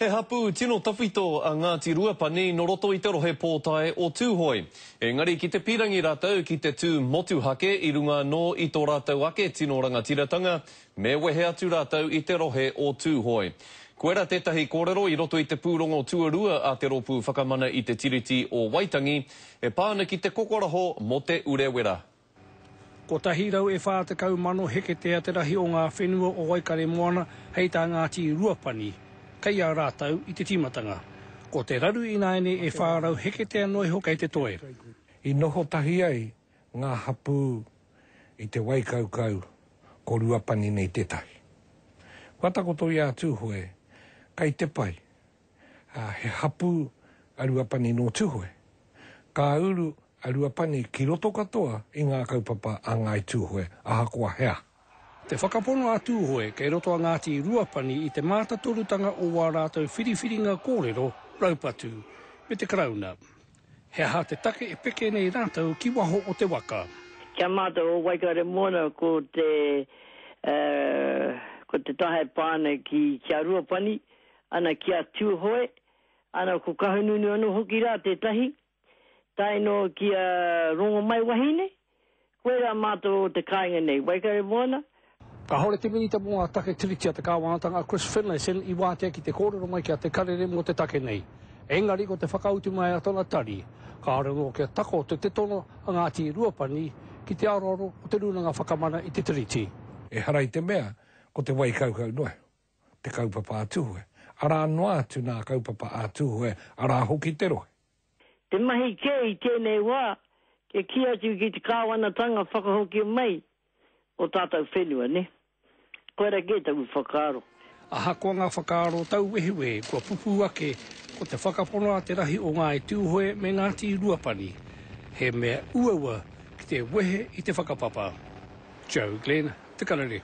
He hapu tino tawhito a Ngāti Ruapani no roto I te rohe pōtae o Tūhoe. Engari ki te pirangi rātou ki te tū motuhake I runga no I tō rātou ake tino rangatiratanga me wehe atu rātou I te rohe o Tūhoe. Koera tētahi kōrero I roto I te pūrongo tuarua a te ropu whakamana I te tiriti o Waitangi e pāna ki te kokoraho mo te urewera. Ko tahi rau e whātakau mano heketea te rahi o ngā whenua o Waikare Moana hei tā Ngāti Ruapani. Kei a rātau I te timatanga. Ko te raru I naene e whārau heketea noi hokai te toe. I noho tahi ai ngā hapu I te waikaukau ko Ruapani nei tētahi. Watakoto I a Tūhoe, kai te pai. He hapu a Ruapani no Tūhoe. Ka uru a Ruapani ki roto katoa I ngā kaupapa a ngai Tūhoe a hakoa hea. Te whakapono a Tūhoe kei roto a Ngāti Ruapani I te mātatorutanga o wā rātou whiriwhiringa kōrero, raupatu, me te krauna. He aha te take e peke nei rātou ki waho o te waka. Kia mātou o Waikare Moana ko te tahe pāne ki kia Ruapani, ana kia Tūhoe, ana ko kahununu anu hoki rā te tahi, taino kia rongo mai wahine, koe rā mātou o te kāinga nei Waikare Moana. Ka hore te minita mo a take tiritia te kāwanatanga Chris Finlayson I wātea ki te kōrero mai kia te karere mo te take nei. Engari ko te whakautu mai a tona tari, ka hore no kia tako te tono a Ngāti Ruapani ki te auroro o te runanga whakamana I te tiriti. E harai te mea ko te waikaukau noe, te kaupapa a Tūhoe. Ara noa atu nā kaupapa a Tūhoe, ara hoki te rohe. Te mahi ke I tēnei wā, ke ki atu ki te kāwanatanga whakahoki mai o tātou whenua, ne? Koera ke tau whakaaro. Aha ko ngā whakaaro tau wehewe kua pupu ake ko te whakapono a te rahi o Ngāi Tūhoe me Ngāti Ruapani. He mea uaua ki te wehe I te whakapapa. Joe Glenn, te karere.